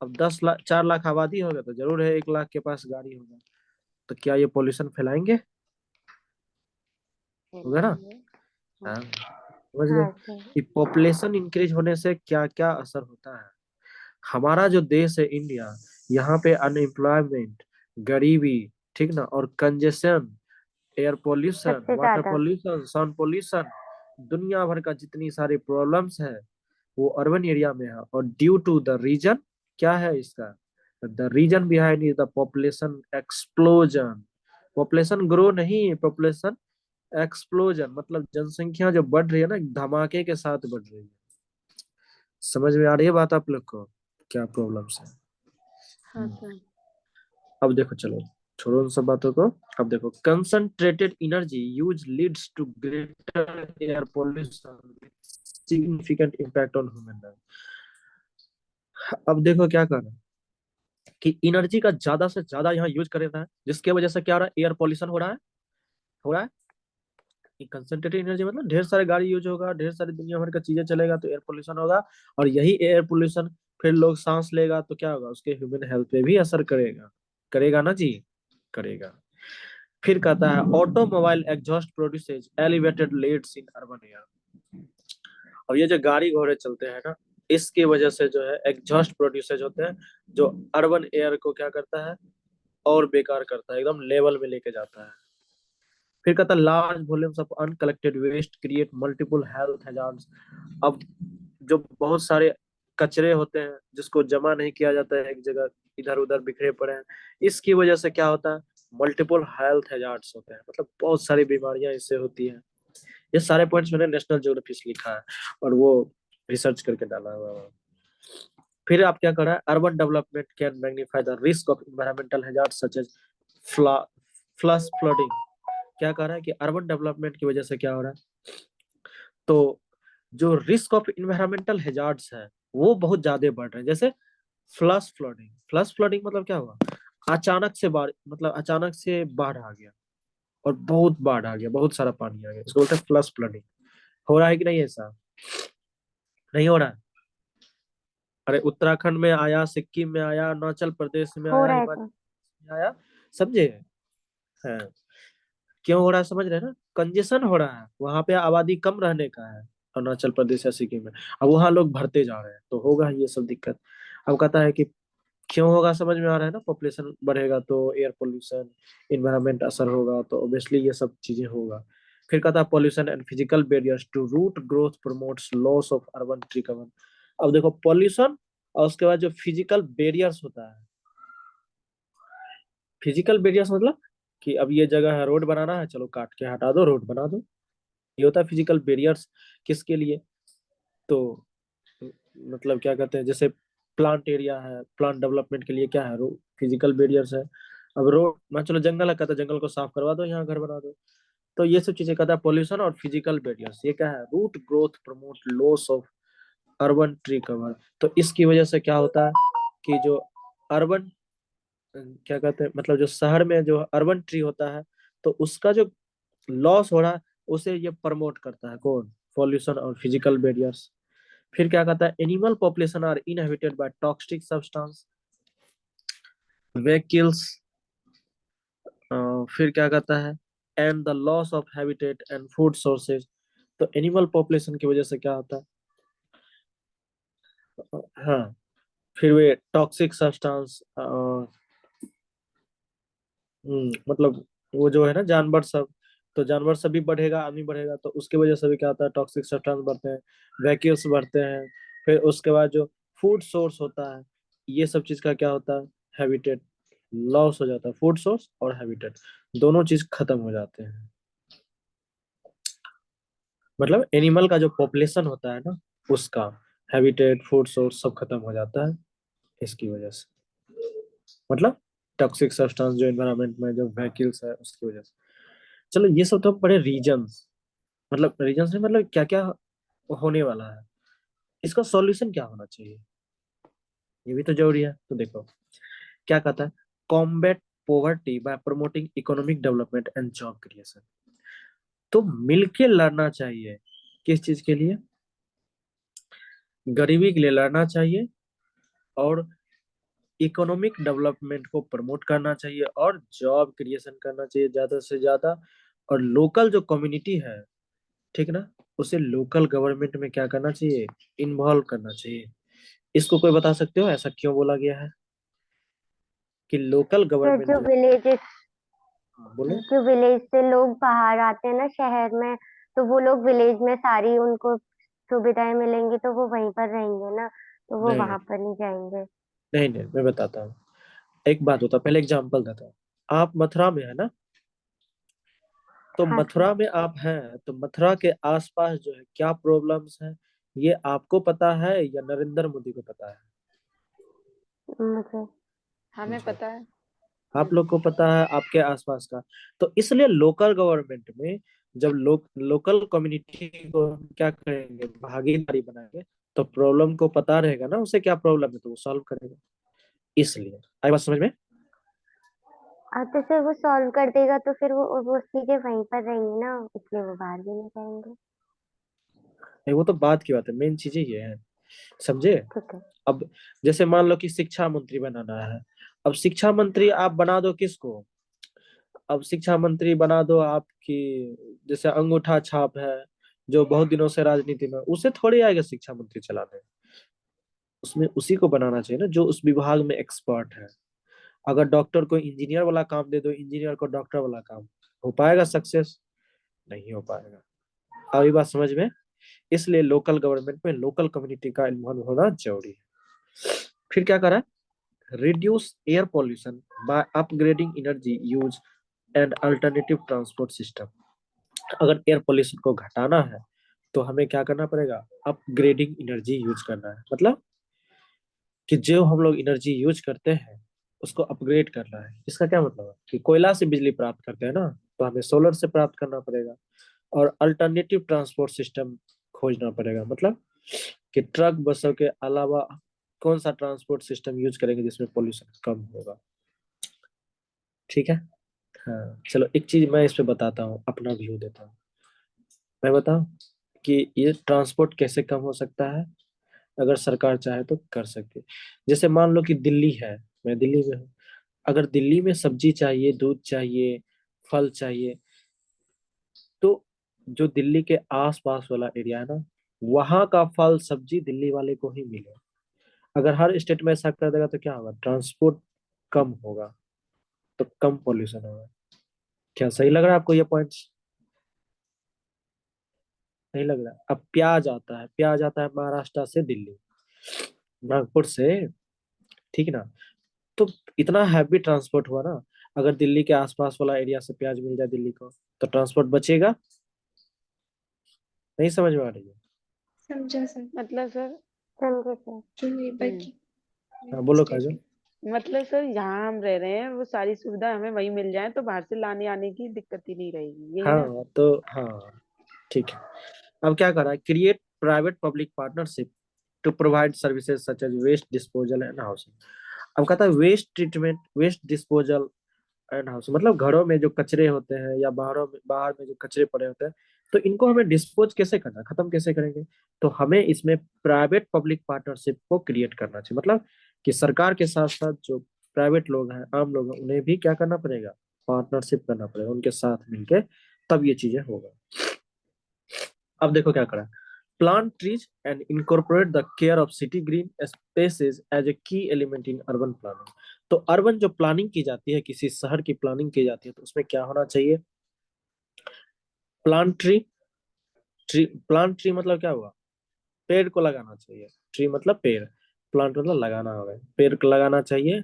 A: अब 10 लाख, 4 लाख आबादी हो गया, तो जरूर है 1 लाख के पास गाड़ी होगा। तो क्या ये पॉल्यूशन फैलाएंगे, होगा ना।
B: फैलाएंगे। हाँ।
A: हाँ, समझ गए
C: हाँ सर।
A: कि पॉपुलेशन इंक्रीज होने से क्या क्या असर होता है। हमारा जो देश है इंडिया, यहाँ पे अनएम्प्लॉयमेंट, गरीबी, ठीक ना, और कंजेशन, एयर पोल्यूशन,
C: सबसे
A: वाटर
C: ज्यादा।
A: पोल्यूशन, साउंड पोल्यूशन, दुनिया भर का जितनी सारी प्रॉब्लम्स है वो अर्बन एरिया में है। और ड्यू टू द रीजन, क्या है इसका, the reason behind is the population explosion. Population grow नहीं, पॉपुलेशन एक्सप्लोजन, मतलब जनसंख्या जो बढ़ रही है ना, धमाके के साथ बढ़ रही है। समझ में आ रही है बात आप लोग को। क्या प्रॉब्लम्स है।
B: हाँ सर।
A: अब देखो, चलो छोड़ो उन सब बातों को। अब देखो, concentrated energy use leads to greater air pollution, significant impact on human life. अब देखो क्या कर रहा है कि एनर्जी का ज्यादा से ज्यादा यहाँ यूज कर रहा है, जिसकी वजह से क्या हो रहा है, एयर पॉल्यूशन हो रहा है, हो रहा है। कंसंट्रेटेड एनर्जी मतलब ढेर सारे गाड़ी यूज होगा, ढेर सारी दुनिया भर का चीजें चलेगा तो एयर पोल्यूशन होगा। और यही एयर पोल्यूशन फिर लोग सांस लेगा तो क्या होगा, उसके ह्यूमन हेल्थ पे भी असर करेगा। करेगा ना जी, करेगा। फिर कहता है automobile exhaust produces elevated leads in urban air. और ये जो गाड़ी घोड़े चलते हैं ना, इसकी वजह से जो है एग्जॉस्ट प्रोड्यूसेस होते हैं, जो अर्बन एयर को क्या करता है, और बेकार करता है, एकदम लेवल में लेके जाता है। फिर कहता है large volumes of uncollected waste create multiple health hazards. अब जो बहुत सारे कचरे होते हैं जिसको जमा नहीं किया जाता है एक जगह, इधर उधर बिखरे पड़े हैं, इसकी वजह से क्या होता है, मल्टीपल हेल्थ हैजार्ड्स होते हैं, मतलब बहुत सारी बीमारियां इससे होती हैं। ये सारे पॉइंट्स मैंने नेशनल ज्योग्राफी से लिखा है और वो रिसर्च करके डाला हुआ है। फिर आप क्या कर रहा है, urban development can magnify the risk of environmental hazard such as flush flooding. क्या कह रहा है कि अर्बन डेवलपमेंट की वजह से क्या हो रहा है, तो जो रिस्क ऑफ इन्वायरमेंटल हैजार्ड्स है वो बहुत ज्यादा बढ़ रहे हैं। जैसे फ्लश फ्लडिंग, फ्लश फ्लडिंग मतलब क्या हुआ, अचानक से बाढ़, मतलब अचानक से बाढ़ आ गया और बहुत बाढ़ आ गया, बहुत सारा पानी आ गया, इसको बोलते हैं फ्लश फ्लडिंग। हो रहा है कि नहीं ऐसा, नहीं हो रहा है। अरे उत्तराखंड में आया, सिक्किम में आया, अरुणाचल प्रदेश में
C: हो
A: आया,
C: रहा है
A: हिमाचल
C: तो।
A: में आया, समझे। है, क्यों हो रहा है समझ रहे हैं ना, कंजेशन हो रहा है, वहां पे आबादी कम रहने का है, अरुणाचल प्रदेश या सिक्किम में। अब वहां लोग भरते जा रहे हैं तो होगा ये सब दिक्कत। अब कहता है कि क्यों होगा, समझ में आ रहा है ना, पॉपुलेशन बढ़ेगा तो एयर पोल्यूशन, इन्वायरमेंट असर होगा तो ऑब्वियसली ये सब चीजें होगा। फिर कहता है pollution and physical barriers to root growth promotes loss of urban tree cover. अब देखो पॉल्यूशन और उसके बाद जो फिजिकल बैरियर्स होता है, फिजिकल बैरियर्स मतलब कि अब ये जगह है, रोड बनाना है, चलो काट के हटा दो, रोड बना दो, ये होता है फिजिकल बैरियर्स। किसके लिए, तो मतलब क्या कहते हैं, जैसे प्लांट एरिया है, प्लांट डेवलपमेंट के लिए क्या है, फिजिकल बैरियर्स है। अब रोड मान चलो जंगल है, कहता है जंगल को साफ करवा दो, यहाँ घर बना दो। तो ये सब चीजें कहता है पॉल्यूशन और फिजिकल बैरियर्स, ये क्या है, root growth promote loss of urban tree cover. तो इसकी वजह से क्या होता है कि जो अर्बन, क्या कहते हैं, मतलब जो शहर में जो अर्बन ट्री होता है, तो उसका जो लॉस हो रहा है उसे ये प्रमोट करता है, कौन, पॉल्यूशन और फिजिकल बैरियर्स। फिर क्या कहता है animal population are inhabited by toxic substance, vehicles. फिर क्या कहता है and the loss of habitat and food sources. तो एनिमल पॉपुलेशन की वजह से क्या होता है, हाँ, फिर वे टॉक्सिक सब्सटेंस, मतलब वो जो है ना जानवर सब, तो जानवर सब भी बढ़ेगा, आदमी बढ़ेगा, तो उसकी वजह से भी क्या होता है, टॉक्सिक सब्सटेंस बढ़ते हैं, व्हीकल्स बढ़ते हैं। फिर उसके बाद जो फूड सोर्स होता है, ये सब चीज का क्या होता है, हैबिटेट लॉस हो जाता है, फूड सोर्स और हैबिटेट दोनों चीज खत्म हो जाते हैं। मतलब एनिमल का जो पॉपुलेशन होता है ना, उसका हैबिटेट फूड सोर्स सब खत्म हो जाता है इसकी वजह से, मतलब टॉक्सिक सब्सटेंस जो एनवायरनमेंट में जो व्हीकल्स है उसकी वजह से। चलो ये सब तो बड़े रीजंस, मतलब रीजंस में मतलब क्या क्या होने वाला है, इसका सॉल्यूशन क्या होना चाहिए, ये भी तो जरूरी है। तो देखो क्या कहता है, combat poverty bye promoting economic development and job creation. तो मिलके लड़ना चाहिए, किस चीज के लिए, गरीबी के लिए लड़ना चाहिए, और इकोनॉमिक डेवलपमेंट को प्रमोट करना चाहिए, और जॉब क्रिएशन करना चाहिए ज्यादा से ज्यादा। और लोकल जो कम्युनिटी है, ठीक ना, उसे लोकल गवर्नमेंट में क्या करना चाहिए, इन्वॉल्व करना चाहिए। इसको कोई बता सकते हो ऐसा क्यों बोला गया है कि लोकल
C: सर
A: गवर्नमेंट
C: जो
A: जो,
C: विलेजेस,
A: हाँ, बोलो।
C: जो विलेज से लोग बाहर आते हैं ना शहर में, तो वो लोग विलेज में सारी उनको सुविधाएं मिलेंगी तो वो वहीं पर रहेंगे ना, तो वो
A: नहीं नहीं
C: वहां पर नहीं जाएंगे।
A: नहीं नहीं, मैं बताता हूँ, एक बात होता, पहले एग्जांपल देता हूँ। आप मथुरा में है ना, तो
C: हाँ सर।
A: मथुरा में आप हैं, तो मथुरा के आसपास जो है क्या प्रॉब्लम्स हैं, ये आपको पता है या नरेंद्र मोदी को पता है,
C: मुझे
B: हमें
A: जी।
B: पता है।
A: आप लोग को पता है आपके आसपास का। तो इसलिए लोकल गवर्नमेंट में जब लोकल कम्युनिटी को हम क्या करेंगे, भागीदारी बनाएंगे, तो प्रॉब्लम को पता रहेगा ना उसे क्या प्रॉब्लम है, तो वो सॉल्व करेगा। इसलिए आई बात समझ में?
C: तो फिर वो सॉल्व कर देगा तो फिर वो चीजें वहीं पर रहेंगी ना, इसलिए वो बाहर भी नहीं जाएंगे।
A: नहीं, वो तो बात की बात है, मेन चीजें ये है, समझे?
C: ठीक है।
A: अब जैसे मान लो कि शिक्षा मंत्री बनाना है। अब शिक्षा मंत्री आप बना दो किसको? अब शिक्षा मंत्री बना दो आपकी, जैसे अंगूठा छाप है, जो बहुत दिनों से राजनीति में, उसे थोड़ी आएगा शिक्षा मंत्री चलाने। उसमें उसी को बनाना चाहिए ना जो उस विभाग में एक्सपर्ट है। अगर डॉक्टर को इंजीनियर वाला काम दे दो, इंजीनियर को डॉक्टर वाला काम, हो पाएगा सक्सेस? नहीं हो पाएगा। अब ये बात समझ में? इसलिए लोकल गवर्नमेंट में लोकल कम्युनिटी का इन्वॉल्व होना जरूरी है। फिर क्या करा? Reduce air pollution by upgrading energy use and alternative transport system. अगर एयर पॉल्यूशन को घटाना है तो हमें क्या करना पड़ेगा? अपग्रेडिंग एनर्जी यूज करना है। मतलब कि जो हम लोग एनर्जी यूज करते हैं उसको अपग्रेड करना है। इसका क्या मतलब है कि कोयला से बिजली प्राप्त करते हैं ना, तो हमें सोलर से प्राप्त करना पड़ेगा। और अल्टरनेटिव ट्रांसपोर्ट सिस्टम खोजना पड़ेगा। मतलब कि ट्रक बसों के अलावा कौन सा ट्रांसपोर्ट सिस्टम यूज करेंगे जिसमें पोल्यूशन कम होगा। ठीक है। हाँ चलो, एक चीज मैं इस पे बताता हूँ, अपना व्यू देता हूँ। मैं बताऊँ कि ये ट्रांसपोर्ट कैसे कम हो सकता है, अगर सरकार चाहे तो कर सकती है। जैसे मान लो कि दिल्ली है, मैं दिल्ली में हूँ। अगर दिल्ली में सब्जी चाहिए, दूध चाहिए, फल चाहिए, तो जो दिल्ली के आसपास वाला एरिया है ना, वहां का फल सब्जी दिल्ली वाले को ही मिले। अगर हर स्टेट में ऐसा कर देगा तो क्या होगा? ट्रांसपोर्ट कम होगा, तो कम पोल्यूशन होगा। क्या सही लग रहा है आपको ये पॉइंट्स? नहीं लग रहा? अब प्याज आता है महाराष्ट्र से दिल्ली, नागपुर से, ठीक है ना? तो इतना हैवी ट्रांसपोर्ट हुआ ना। अगर दिल्ली के आसपास वाला एरिया से प्याज मिल जाए दिल्ली को, तो ट्रांसपोर्ट बचेगा। नहीं समझ में आ रही है?
D: समझा सर।
B: मतलब सर
C: समझे सर।
D: जो नेबर
B: हम्म,
D: की
A: हाँ बोलो
D: स्टेट
A: काजल।
D: है।
B: मतलब सर यहाँ हम रह रहे हैं, वो सारी सुविधा हमें वहीं मिल जाए तो बाहर से लाने आने की दिक्कत ही नहीं रहेगी, यही ना?
A: हाँ तो हाँ, ठीक है। अब क्या करा? Create private public partnership to provide services such as waste disposal and housing. अब कहता है waste treatment, waste disposal and house, मतलब घरों में जो कचरे होते हैं या बाहर में जो कचरे पड़े होते हैं, तो इनको हमें डिस्पोज कैसे करना, खत्म कैसे करेंगे? तो हमें इसमें प्राइवेट पब्लिक पार्टनरशिप को क्रिएट करना चाहिए। मतलब कि सरकार के साथ साथ जो प्राइवेट लोग हैं, आम लोग हैं, उन्हें भी क्या करना पड़ेगा? पार्टनरशिप करना पड़ेगा उनके साथ मिलके, तब ये चीजें होगा। अब देखो क्या करा। Plant trees and incorporate the care of city green spaces as a key element in urban planning. तो अर्बन जो प्लानिंग की जाती है, किसी शहर की प्लानिंग की जाती है, तो उसमें क्या होना चाहिए? प्लांट ट्री मतलब क्या हुआ? पेड़ को लगाना चाहिए। ट्री मतलब पेड़, प्लांट मतलब लगाना होगा, पेड़ को लगाना चाहिए।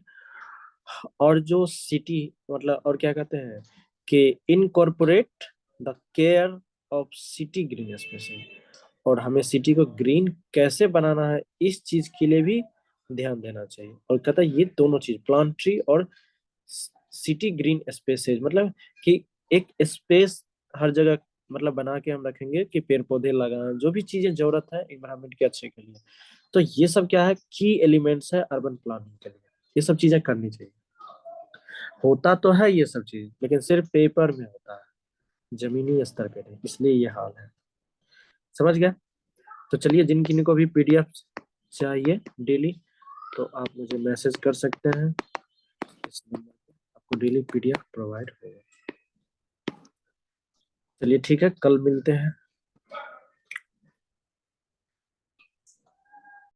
A: और जो सिटी, मतलब और क्या कहते हैं कि incorporate the care of city green spaces. और हमें सिटी को ग्रीन कैसे बनाना है, इस चीज के लिए भी ध्यान देना चाहिए। और कहता है ये दोनों चीज, प्लांट ट्री और सिटी ग्रीन स्पेसेस, मतलब कि एक स्पेस हर जगह मतलब बना के हम रखेंगे कि पेड़ पौधे लगाना, जो भी चीजें जरूरत है इन्वायरमेंट के अच्छे के लिए। तो ये सब क्या है? की एलिमेंट्स है अर्बन प्लानिंग के लिए। ये सब चीजें करनी चाहिए। होता तो है ये सब चीज, लेकिन सिर्फ पेपर में होता है, जमीनी स्तर पे नहीं। इसलिए ये हाल है। समझ गया? तो चलिए, जिन किन को भी पीडीएफ चाहिए डेली, तो आप मुझे मैसेज कर सकते हैं, इस नंबर पे आपको डेली पीडीएफ प्रोवाइड होगा। चलिए ठीक है, कल मिलते हैं।